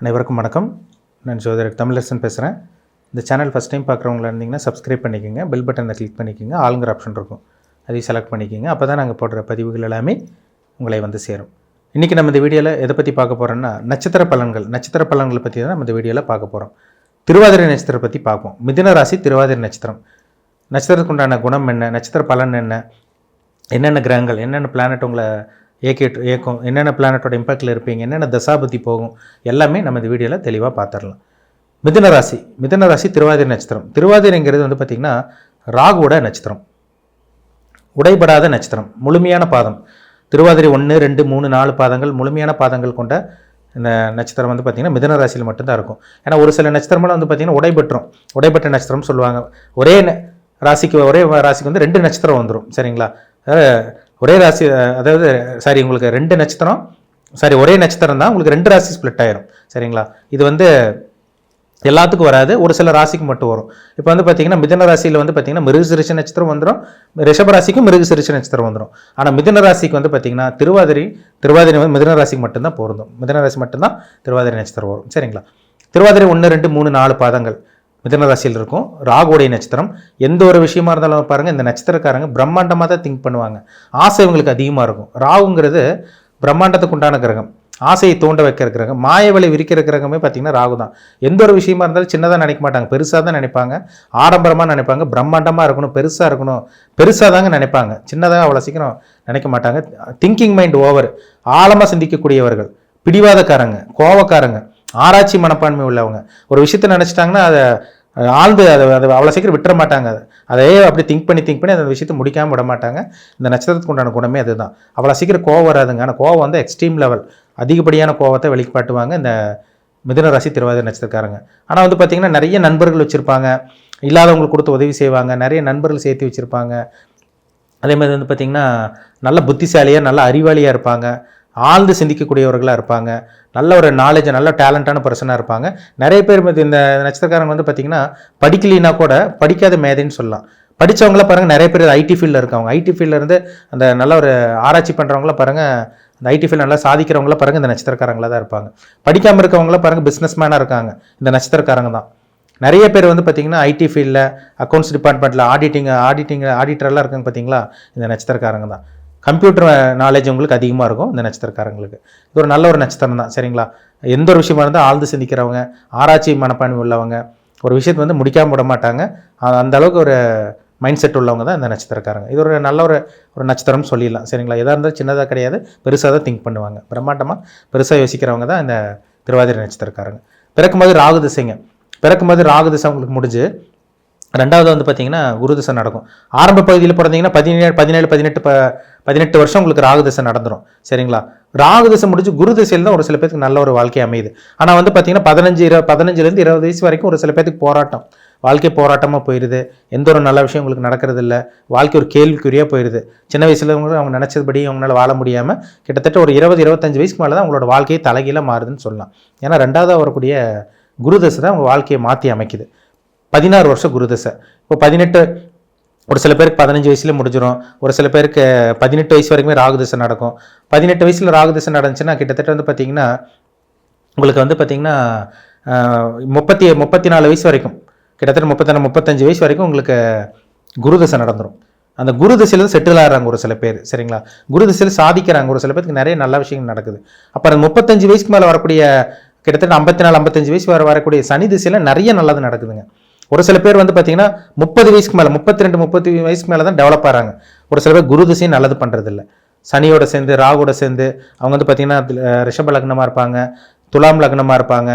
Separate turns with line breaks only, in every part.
அனைவருக்கும் வணக்கம். நான் ஜோதிடர் தமிழரசன் பேசுகிறேன். இந்த சேனல் ஃபஸ்ட் டைம் பார்க்குறவங்களா இருந்தீங்கன்னா சப்ஸ்கிரைப் பண்ணிக்கோங்க, பெல் பட்டனை கிளிக் பண்ணிக்கோங்க, ஆளுங்கிற ஆப்ஷன் இருக்கும், அதையும் செலக்ட் பண்ணிக்கோங்க. அப்போ தான் நாங்கள் போடுற பதிவுகள் எல்லாமே உங்களை வந்து சேரும். இன்றைக்கி நம்ம இந்த வீடியோவில் எதை பற்றி பார்க்க போகிறோன்னா நட்சத்திர பலன்களை பற்றி தான் நம்ம இந்த வீடியோவில் பார்க்க போகிறோம். திருவாதிரை நட்சத்திரம் பற்றி பார்ப்போம். மிதுன ராசி திருவாதிரை நட்சத்திரத்துக்கு உண்டான குணம் என்ன, நட்சத்திர பலன் என்ன, என்னென்ன கிரகங்கள் என்னென்ன பிளானட் உங்களை ஏக்கும், என்னென்ன பிளானட்டோட இம்பாக்டில் இருப்பீங்க, என்னென்ன தசாபதி போகும், எல்லாமே நம்ம இந்த வீடியோவில் தெளிவாக பார்த்துடலாம். மிதுன ராசி திருவாதிரை நட்சத்திரம். திருவாதிரைங்கிறது வந்து பார்த்திங்கன்னா ராகுவோட நட்சத்திரம், உடைபடாத நட்சத்திரம், முழுமையான பாதம். திருவாதிரை 1, 2, 3, 4 பாதங்கள் முழுமையான பாதங்கள் கொண்ட இந்த நட்சத்திரம் வந்து பார்த்திங்கன்னா மிதுன ராசியில் மட்டும்தான் இருக்கும். ஏன்னா ஒரு சில நட்சத்திரமெல்லாம் வந்து பார்த்திங்கன்னா உடைபட்ட நட்சத்திரம் சொல்லுவாங்க. ஒரே ராசிக்கு வந்து 2 நட்சத்திரம் வந்துடும். சரிங்களா? ஒரே ராசி, அதாவது உங்களுக்கு 2 நட்சத்திரம், ஒரே நட்சத்திரம் தான் உங்களுக்கு 2 ராசி ஸ்ப்ளிட் ஆயிரும். சரிங்களா? இது வந்து எல்லாத்துக்கும் வராது, ஒரு சில ராசிக்கு மட்டும் வரும். இப்போ வந்து பார்த்தீங்கன்னா மிதுன ராசியில் வந்து பார்த்தீங்கன்னா மிருகசீரிஷ நட்சத்திரம் வந்துடும், ரிஷபராசிக்கும் மிருகசீரிஷ நட்சத்திரம் வந்துடும். ஆனால் மிதுன ராசிக்கு வந்து பார்த்தீங்கன்னா திருவாதிரை வந்து மிதுன ராசிக்கு மட்டும்தான் பொருந்தும். மிதுன ராசி மட்டும்தான் திருவாதிரை நட்சத்திரம் வரும். சரிங்களா? திருவாதிரை 1, 2, 3, 4 பாதங்கள் மிதுன ராசியில் இருக்கும். ராகுடைய நட்சத்திரம். எந்த ஒரு விஷயமா இருந்தாலும் பாருங்கள், இந்த நட்சத்திரக்காரங்க பிரம்மாண்டமாக தான் திங்க் பண்ணுவாங்க. ஆசை இவங்களுக்கு அதிகமாக இருக்கும். ராகுங்கிறது பிரம்மாண்டத்துக்கு உண்டான கிரகம், ஆசையை தூண்ட வைக்கிற கிரகம், மாயவலை விரிக்கிற கிரகமே பார்த்தீங்கன்னா ராகு தான். எந்த ஒரு விஷயமா இருந்தாலும் சின்னதாக நினைக்க மாட்டாங்க, பெருசாக தான் நினைப்பாங்க, ஆடம்பரமாக நினைப்பாங்க, பிரம்மாண்டமாக இருக்கணும், பெருசாக தாங்க நினைப்பாங்க. சின்னதாக அவ்வளோ சீக்கிரம் நினைக்க மாட்டாங்க. திங்கிங் மைண்ட் ஓவர், ஆழமாக சிந்திக்கக்கூடியவர்கள், பிடிவாதக்காரங்க, கோவக்காரங்க, ஆராய்ச்சி மனப்பான்மை உள்ளவங்க. ஒரு விஷயத்தை நினச்சிட்டாங்கன்னா அதை ஆழ்ந்து அதை அவ்வளோ சீக்கிரம் விட்டுற மாட்டாங்க. அதையே அப்படி திங்க் பண்ணி அந்த விஷயத்தை முடிக்காமல் விட மாட்டாங்க. இந்த நட்சத்திரத்துக்கு உண்டான குணமே அதுதான். அவ்வளோ சீக்கிரம் கோவம் வராதுங்க. ஆனால் கோவம் வந்து எக்ஸ்ட்ரீம் லெவல், அதிகப்படியான கோவத்தை வெளிக்காட்டுவாங்க இந்த மிதுன ராசி திருவாதிரை நட்சத்திரக்காரங்க. ஆனால் வந்து பார்த்திங்கன்னா நிறைய நண்பர்கள் வச்சுருப்பாங்க, இல்லாதவங்களுக்கு கொடுத்து உதவி செய்வாங்க, நிறைய நண்பர்கள் சேர்த்து வச்சுருப்பாங்க. அதே மாதிரி வந்து பார்த்திங்கன்னா நல்ல புத்திசாலியாக, நல்ல அறிவாளியாக இருப்பாங்க, ஆழ்ந்து சிந்திக்கக்கூடியவர்களாக இருப்பாங்க, நல்ல ஒரு நாலேஜ், நல்ல டேலண்டான பர்சனாக இருப்பாங்க. நிறைய பேர் இந்த நட்சத்திரக்காரங்க வந்து பார்த்திங்கன்னா படிக்கலைன்னா கூட படிக்காத மேதைன்னு சொல்லலாம். படித்தவங்களாம் பாருங்கள், நிறைய பேர் ஐடி ஃபீல்டில் இருக்கவங்க, ஐடி ஃபீல்டில் இருந்து அந்த நல்ல ஒரு ஆராய்ச்சி பண்ணுறவங்களாம் பாருங்கள், அந்த ஐடி ஃபீல்டு நல்லா சாதிக்கிறவங்களாம் பாருங்கள் இந்த நட்சத்திரக்காரங்களாக தான் இருப்பாங்க. படிக்காமல் இருக்கவங்களாம் பாருங்கள் பிஸ்னஸ் மேனாக இருக்காங்க, இந்த நட்சத்திரக்காரங்க தான். நிறைய பேர் வந்து பார்த்திங்கன்னா ஐடி ஃபீல்டில், அக்கௌண்ட்ஸ் டிபார்ட்மெண்ட்டில் ஆடிட்டரெல்லாம் இருக்காங்க பார்த்தீங்களா, இந்த நட்சத்திரக்காரங்க தான். கம்ப்யூட்டர் நாலேஜ் உங்களுக்கு அதிகமாக இருக்கும் இந்த நட்சத்திரக்காரங்களுக்கு. இது ஒரு நல்ல ஒரு நட்சத்திரம் தான். சரிங்களா? எந்த ஒரு விஷயமா இருந்தால் ஆழ்ந்து சிந்திக்கிறவங்க, ஆராய்ச்சி மனப்பான்மை உள்ளவங்க, ஒரு விஷயத்தை வந்து முடிக்காமல் விட மாட்டாங்க, அந்த அளவுக்கு ஒரு மைண்ட் செட் உள்ளவங்க தான் இந்த நட்சத்திரக்காரங்க. இது ஒரு நல்ல ஒரு நட்சத்திரம்னு சொல்லிடலாம். சரிங்களா? எதாக இருந்தாலும் சின்னதாக கிடையாது, பெருசாக தான் திங்க் பண்ணுவாங்க, பிரம்மாண்டமாக பெருசாக யோசிக்கிறவங்க தான் இந்த திருவாதிரை நட்சத்திரக்காரங்க. பிறக்கும்போது ராகு திசை உங்களுக்கு முடிஞ்சு 2வது வந்து பார்த்தீங்கன்னா குரு திசை நடக்கும். ஆரம்ப பகுதியில் பிறந்தீங்கன்னா 18 வருஷம் உங்களுக்கு ராகு திசை நடந்துடும். சரிங்களா? ராகு திசை முடிஞ்சு குரு திசையில் தான் ஒரு சில பேருக்கு நல்ல ஒரு வாழ்க்கை அமையுது. ஆனால் வந்து பார்த்தீங்கன்னா 15 20 வயசு வரைக்கும் ஒரு சில பேருக்கு வாழ்க்கை போராட்டமாக போயிடுது. எந்த ஒரு நல்ல விஷயம் உங்களுக்கு நடக்கிறது இல்லை, வாழ்க்கை ஒரு கேள்விக்குறியாக போயிடுது. சின்ன வயசுல அவங்க நினச்சபடி அவங்களால வாழ முடியாமல் கிட்டத்தட்ட ஒரு 20-25 வயசுக்கு மேலே தான் அவங்களோட வாழ்க்கையை தலைகீழ மாறுதுன்னு சொல்லலாம். ஏன்னா 2வது வரக்கூடிய குரு திசை தான் அவங்க வாழ்க்கையை மாற்றி அமைக்குது. 16 வருஷம் குரு திசை. இப்போ 18, ஒரு சில பேருக்கு 15 வயசுல முடிஞ்சிடும், ஒரு சில பேருக்கு 18 வயசு வரைக்குமே ராகு திசை நடக்கும். 18 வயசில் ராகு திசை நடந்துச்சுன்னா கிட்டத்தட்ட வந்து பார்த்திங்கன்னா உங்களுக்கு வந்து பார்த்திங்கன்னா 34 வயசு வரைக்கும், கிட்டத்தட்ட 35 வயசு வரைக்கும் உங்களுக்கு குரு திசை நடந்துடும். அந்த குரு திசையில் தான் செட்டில் ஆகிறாங்க ஒரு சில பேர். சரிங்களா? குரு திசையில் சாதிக்கிறாங்க, ஒரு சில பேருக்கு நிறைய நல்ல விஷயங்கள் நடக்குது. அப்புறம் 35 வயசுக்கு மேலே வரக்கூடிய கிட்டத்தட்ட 54-55 வயசு வரக்கூடிய சனி திசையில் நிறைய நல்லது நடக்குதுங்க. ஒரு சில பேர் வந்து பார்த்தீங்கன்னா 30 வயசுக்கு மேலே, 32-30 வயசுக்கு மேலே தான் டெவலப் ஆகிறாங்க. ஒரு சில பேர் குரு திசையும் நல்லது பண்ணுறதில்ல. சனியோட சேர்ந்து ராகுவோட சேர்ந்து அவங்க வந்து பார்த்திங்கன்னா ரிஷப லக்னமாக இருப்பாங்க, துலாம் லக்னமாக இருப்பாங்க.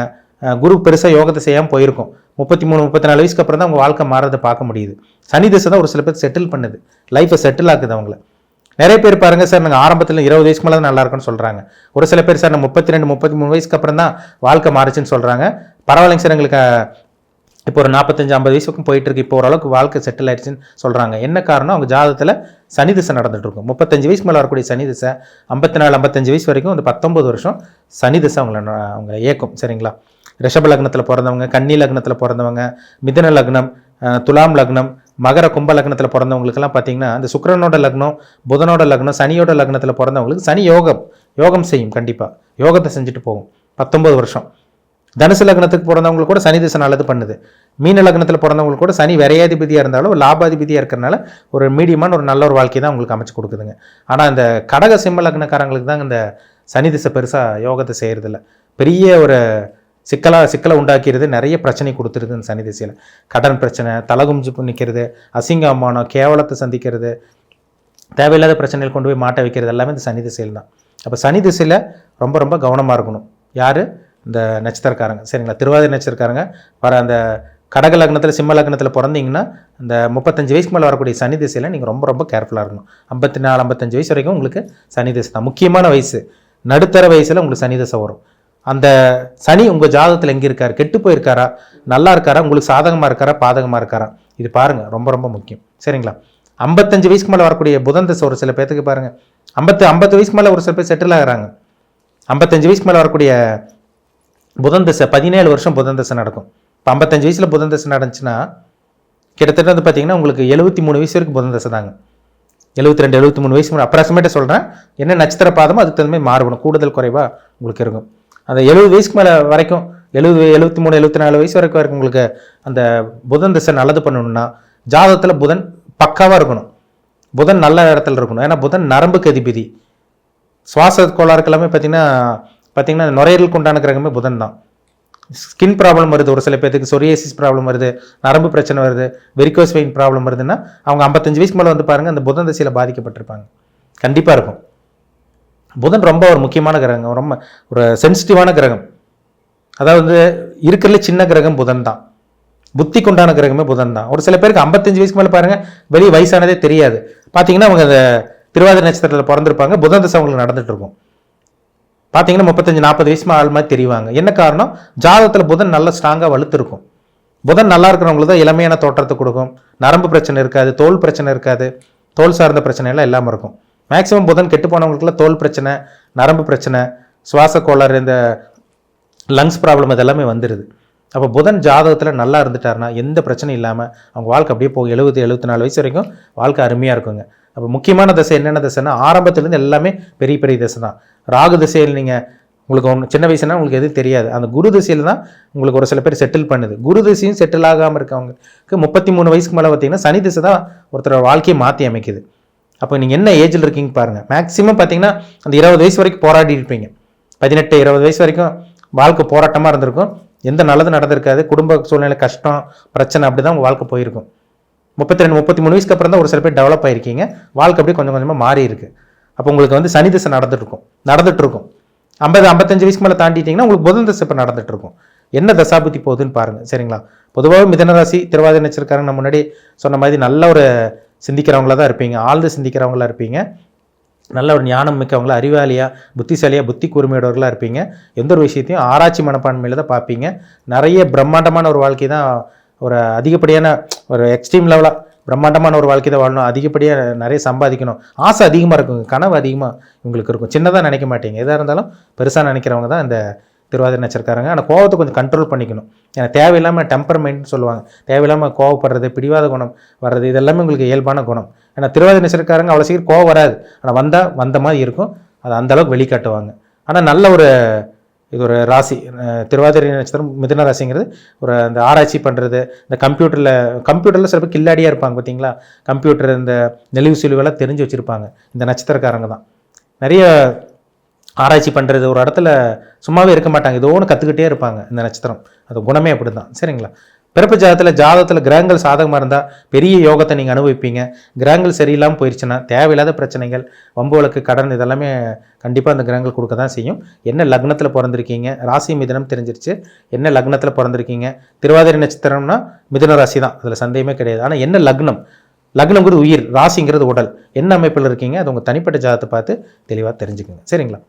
குரு பெருசாக யோகத்தை செய்யாமல் போயிருக்கும். 33-34 வயசுக்கு அப்புறம் தான் அவங்க வாழ்க்கை மாறதை பார்க்க முடியுது. சனி திசை தான் ஒரு சில பேர் செட்டில் பண்ணுது, லைஃப்பை செட்டில் ஆக்குது அவங்கள. நிறைய பேர் பாருங்கள் சார், நாங்கள் ஆரம்பத்தில் 20 வயசுக்கு மேலே தான் நல்லா இருக்குன்னு சொல்கிறாங்க. ஒரு சில பேர் சார் நான் 32-33 வயசுக்கு அப்புறம் தான் வாழ்க்கை மாறுச்சுன்னு சொல்கிறாங்க. பரவாயில்லைங்க சார், எங்களுக்கு இப்போ ஒரு 45-50 வயசுக்கும் போயிட்டு இருக்கு, இப்போ ஓரளவுக்கு வாழ்க்கை செட்டில் ஆயிடுச்சுன்னு சொல்கிறாங்க. என்ன காரணம்? அவங்க ஜாதகத்தில் சனி திசை நடந்துட்டு இருக்கும். 35 வயசுக்கு மேலே வரக்கூடிய சனி திசை 54-55 வயசு வரைக்கும் வந்து 19 வருஷம் சனி திசை அவங்க ஏக்கும். சரிங்களா? ரிஷப லக்னத்தில் பிறந்தவங்க, கன்னி லக்னத்தில் பிறந்தவங்க, மிதுன லக்னம், துலாம் லக்னம், மகர கும்ப லக்னத்தில் பிறந்தவங்களுக்கெல்லாம் பார்த்தீங்கன்னா இந்த சுக்கிரனோட லக்னம், புதனோட லக்னம், சனியோட லக்னத்தில் பிறந்தவங்களுக்கு சனி யோகம் செய்யும். கண்டிப்பாக யோகத்தை செஞ்சுட்டு போகும். 19 வருஷம் தனுசு லக்னத்துக்கு பிறந்தவங்களுக்கு கூட சனி திசை நல்லது பண்ணுது. மீன லக்னத்தில் பிறந்தவங்களுக்கு கூட சனி விரையாதிபதியாக இருந்தாலும் லாபாதிபதியாக இருக்கிறனால ஒரு மீடியமான ஒரு நல்ல ஒரு வாழ்க்கை தான் உங்களுக்கு அமைச்சு கொடுக்குதுங்க. ஆனால் இந்த கடக சிம்ம லக்னக்காரங்களுக்கு தான் இந்த சனி திசை பெருசாக யோகத்தை செய்கிறதில்ல. பெரிய ஒரு சிக்கலை உண்டாக்கிறது, நிறைய பிரச்சனை கொடுத்துருது இந்த சனி திசையில். கடன் பிரச்சனை, தலகுமிஞ்சு நிற்கிறது, அசிங்க அவமானம், கேவலத்தை சந்திக்கிறது, தேவையில்லாத பிரச்சனைகள் கொண்டு போய் மாட்ட வைக்கிறது எல்லாமே இந்த சனி திசையில் தான். அப்போ சனி திசையில் ரொம்ப ரொம்ப கவனமாக இருக்கணும். யார்? இந்த நட்சத்திரக்காரங்க, சரிங்களா? திருவாதிரை நட்சத்திரக்காரங்க வர அந்த கடக லக்னத்தில் சிம்ம லக்னத்தில் பிறந்தீங்கன்னா இந்த 35 வயசுக்கு மேலே வரக்கூடிய சனி திசையில் நீங்கள் ரொம்ப ரொம்ப கேர்ஃபுல்லாக இருக்கணும். 54-55 வயசு வரைக்கும் உங்களுக்கு சனி திசை தான் முக்கியமான வயசு. நடுத்தர வயசில் உங்களுக்கு சனி திசை வரும். அந்த சனி உங்கள் ஜாதகத்தில் எங்கே இருக்கார்? கெட்டு போயிருக்காரா, நல்லா இருக்காரா, உங்களுக்கு சாதகமாக இருக்காரா, பாதகமாக இருக்காரா, இது பாருங்கள், ரொம்ப ரொம்ப முக்கியம். சரிங்களா? 55 வயசுக்கு மேலே வரக்கூடிய புதன் திசை ஒரு சில பேர்த்துக்கு பாருங்கள் 50 வயசுக்கு மேலே ஒரு சில பேர் செட்டில் ஆகிறாங்க. 55 வயசுக்கு மேலே வரக்கூடிய புதன் திசை 17 வருஷம் புதன் திசை நடக்கும். இப்போ 55 வயசில் புதன் திசை நடந்துச்சுன்னா கிட்டத்தட்ட வந்து பார்த்தீங்கன்னா உங்களுக்கு 73 வயசு வரைக்கும் புதன் திசை தாங்க. 72-73 வயசு அப்ராக்சிமேட்டாக சொல்கிறேன். என்ன நட்சத்திர பாதமோ அதுக்கு தகுந்த மாதிரி மாறுபடும், கூடுதல் குறைவாக உங்களுக்கு இருக்கும். அந்த 70 வயசுக்கு மேலே வரைக்கும் 73-74 வயசு வரைக்கும் உங்களுக்கு அந்த புதன் திசை நல்லது பண்ணணும்னா ஜாதகத்தில் புதன் பக்காவாக இருக்கணும். புதன் நல்ல இடத்துல இருக்கணும். ஏன்னா புதன் நரம்புக்கு அதிபதி. சுவாச கோளாறுக்கு எல்லாமே பார்த்தீங்கன்னா நுரையீரலுக்கு உண்டான கிரகமே புதன் தான். ஸ்கின் ப்ராப்ளம் வருது, ஒரு சில பேருக்கு சொரியாசிஸ் ப்ராப்ளம் வருது, நரம்பு பிரச்சனை வருது, வெரிகோஸ் வெயின் ப்ராப்ளம் வருதுன்னா அவங்க 55 வயசுக்கு மேலே வந்து பாருங்கள் அந்த புதன் திசையில் பாதிக்கப்பட்டிருப்பாங்க. கண்டிப்பாக இருக்கும். புதன் ரொம்ப ஒரு முக்கியமான கிரகம், ரொம்ப ஒரு சென்சிட்டிவான கிரகம். அதாவது இருக்கிறதுல சின்ன கிரகம் புதன் தான். புத்திக்கு உண்டான கிரகமே புதன் தான். ஒரு சில பேருக்கு 55 வயசுக்கு மேலே பாருங்கள் வெளியே வயசானதே தெரியாது. பார்த்தீங்கன்னா அவங்க அந்த திருவாதிரை நட்சத்திரத்தில் பிறந்திருப்பாங்க, புதன் திசை அவங்களுக்கு நடந்துட்டு இருக்கும். பார்த்தீங்கன்னா 35-40 வயசு ஆள் மாதிரி தெரிவாங்க. என்ன காரணம்? ஜாதகத்தில் புதன் நல்லா ஸ்ட்ராங்காக வலுத்திருக்கும். புதன் நல்லா இருக்கிறவங்களுக்கு தான் இளமையான தோற்றத்தை கொடுக்கும். நரம்பு பிரச்சனை இருக்காது, தோல் பிரச்சனை இருக்காது, தோல் சார்ந்த பிரச்சனை எல்லாம் இல்லாமல் இருக்கும். மேக்ஸிமம் புதன் கெட்டு போனவங்களுக்குலாம் தோல் பிரச்சனை, நரம்பு பிரச்சனை, சுவாச கோளாறு, இந்த லங்ஸ் ப்ராப்ளம் இதெல்லாமே வந்துடுது. அப்போ புதன் ஜாதகத்தில் நல்லா இருந்துட்டாருன்னா எந்த பிரச்சனையும் இல்லாமல் அவங்க வாழ்க்கை அப்படியே போகும். 70-74 வயசு வரைக்கும் வாழ்க்கை அருமையாக இருக்குங்க. அப்போ முக்கியமான திசை என்னென்ன திசைன்னா ஆரம்பத்துலேருந்து எல்லாமே பெரிய பெரிய திசை தான். ராகு திசையில் நீங்கள் உங்களுக்கு சின்ன வயசுனா உங்களுக்கு எதுவும் தெரியாது. அந்த குரு திசையில் தான் உங்களுக்கு ஒரு சில பேர் செட்டில் பண்ணுது. குரு திசையும் செட்டில் ஆகாமல் இருக்கவங்களுக்கு 33 வயசுக்கு மேலே பார்த்தீங்கன்னா சனி திசை தான் ஒருத்தரோட வாழ்க்கையை மாற்றி அமைக்குது. அப்போ நீங்கள் என்ன ஏஜில் இருக்கீங்க பாருங்கள். மேக்ஸிமம் பார்த்தீங்கன்னா அந்த 20 வயசு வரைக்கும் போராடி இருப்பீங்க. 18-20 வயசு வரைக்கும் வாழ்க்கை போராட்டமாக இருந்திருக்கும். எந்த நல்லது நடந்திருக்காது. குடும்ப சூழ்நிலை கஷ்டம், பிரச்சனை, அப்படி தான் உங்கள் வாழ்க்கை போயிருக்கும். 32-33 வயசுக்கு அப்புறம் தான் ஒரு சில பேர் டெவலப் ஆகிருக்கீங்க. வாழ்க்கை அப்படியே கொஞ்சம் கொஞ்சமாக மாறி இருக்கு. அப்போ உங்களுக்கு வந்து சனி திசை நடந்துட்டு இருக்கும். 50-55 வயசுக்கு மேலே தாண்டிட்டீங்கன்னா உங்களுக்கு புதன் திசை இப்போ நடந்துட்டு இருக்கும். என்ன தசாபுத்தி போகுதுன்னு பாருங்கள். சரிங்களா? பொதுவாக மிதனராசி திருவாதிரை நட்சத்திரக்காரங்க நம்ம முன்னாடி சொன்ன மாதிரி நல்ல ஒரு சிந்திக்கிறவங்களா தான் இருப்பீங்க. ஆழ்ந்து சிந்திக்கிறவங்களா இருப்பீங்க. நல்ல ஒரு ஞானம் மிக்கவங்களா, அறிவாளியாக, புத்திசாலியாக, புத்தி கூர்மையோடவர்களாக இருப்பீங்க. எந்த ஒரு விஷயத்தையும் ஆராய்ச்சி மனப்பான்மையில் தான் பார்ப்பீங்க. நிறைய பிரம்மாண்டமான ஒரு வாழ்க்கை தான், ஒரு அதிகப்படியான ஒரு எக்ஸ்ட்ரீம் லெவலாக பிரம்மாண்டமான ஒரு வாழ்க்கை தான் வாழணும். அதிகப்படியாக நிறைய சம்பாதிக்கணும், ஆசை அதிகமாக இருக்குங்க, கனவு அதிகமாக உங்களுக்கு இருக்கும். சின்னதாக நினைக்க மாட்டீங்க. எதாக இருந்தாலும் பெருசாக நினைக்கிறவங்க தான் இந்த திருவாதிரை நட்சத்திரக்காரங்க. ஆனால் கோவத்தை கொஞ்சம் கண்ட்ரோல் பண்ணிக்கணும். ஏன்னா தேவையில்லாமல் டெம்பர்மெண்ட்னு சொல்லுவாங்க. தேவையில்லாமல் கோவப்படுறது, பிடிவாத குணம் வர்றது, இதெல்லாமே உங்களுக்கு இயல்பான குணம். ஏன்னா திருவாதிரை நட்சத்திரக்காரங்க அவ்வளோ சீக்கிரம் கோவம் வராது. ஆனால் வந்த மாதிரி இருக்கும். அது அந்தளவுக்கு வெளிக்காட்டுவாங்க. ஆனால் நல்ல ஒரு இது ஒரு ராசி. திருவாதிரை நட்சத்திரம் மிதுன ராசிங்கிறது ஒரு அந்த ஆராய்ச்சி பண்ணுறது, இந்த கம்ப்யூட்டரில் சில பேர் கில்லாடியாக இருப்பாங்க பார்த்தீங்களா. கம்ப்யூட்டர் இந்த நெளிவு சுழிவெல்லாம் தெரிஞ்சு வச்சுருப்பாங்க. இந்த நட்சத்திரக்காரங்க தான் நிறைய ஆராய்ச்சி பண்ணுறது. ஒரு இடத்துல சும்மாவே இருக்க மாட்டாங்க, ஏதோ ஒன்று கற்றுக்கிட்டே இருப்பாங்க. இந்த நட்சத்திரம் அது குணமே அப்படி தான். சரிங்களா? பிறப்பு ஜாதகத்தில் கிரகங்கள் சாதகமாக இருந்தால் பெரிய யோகத்தை நீங்கள் அனுபவிப்பீங்க. கிரகங்கள் சரியில்லாமல் போயிடுச்சுன்னா தேவையில்லாத பிரச்சனைகள், வம்பு வழக்கு, கடன், இதெல்லாமே கண்டிப்பாக அந்த கிரகங்கள் கொடுக்க தான் செய்யும். என்ன லக்னத்தில் பிறந்திருக்கீங்க, ராசி மிதுனம் தெரிஞ்சிருச்சு. என்ன லக்னத்தில் பிறந்திருக்கீங்க, திருவாதிரை நட்சத்திரம்னா மிதுன ராசி தான், அதில் சந்தேகமே கிடையாது. ஆனால் என்ன லக்னங்கிறது உயிர், ராசிங்கிறது உடல். என்ன அமைப்பில் இருக்கீங்க அது உங்கள் தனிப்பட்ட ஜாதகத்தை பார்த்து தெளிவாக தெரிஞ்சுக்கோங்க. சரிங்களா?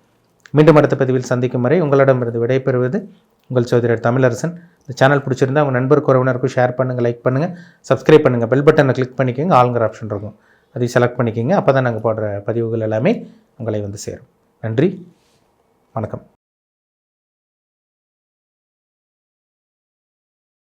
மீண்டும் அடுத்த பதிவில் சந்திக்கும் வரை உங்களிடமிருந்து விடைபெறுவது உங்கள் சோதரர் தமிழரசன். இந்த சேனல் பிடிச்சிருந்தா உங்கள் நண்பருக்கு உறவினருக்கும் ஷேர் பண்ணுங்கள், லைக் பண்ணுங்கள், சப்ஸ்கிரைப் பண்ணுங்கள், பெல் பட்டனை கிளிக் பண்ணிக்கோங்க. ஆளுங்கிற ஆப்ஷன் இருக்கும், அதையும் செலக்ட் பண்ணிக்கோங்க. அப்போ தான் நாங்கள் போடுற பதிவுகள் எல்லாமே உங்களை வந்து சேரும். நன்றி, வணக்கம்.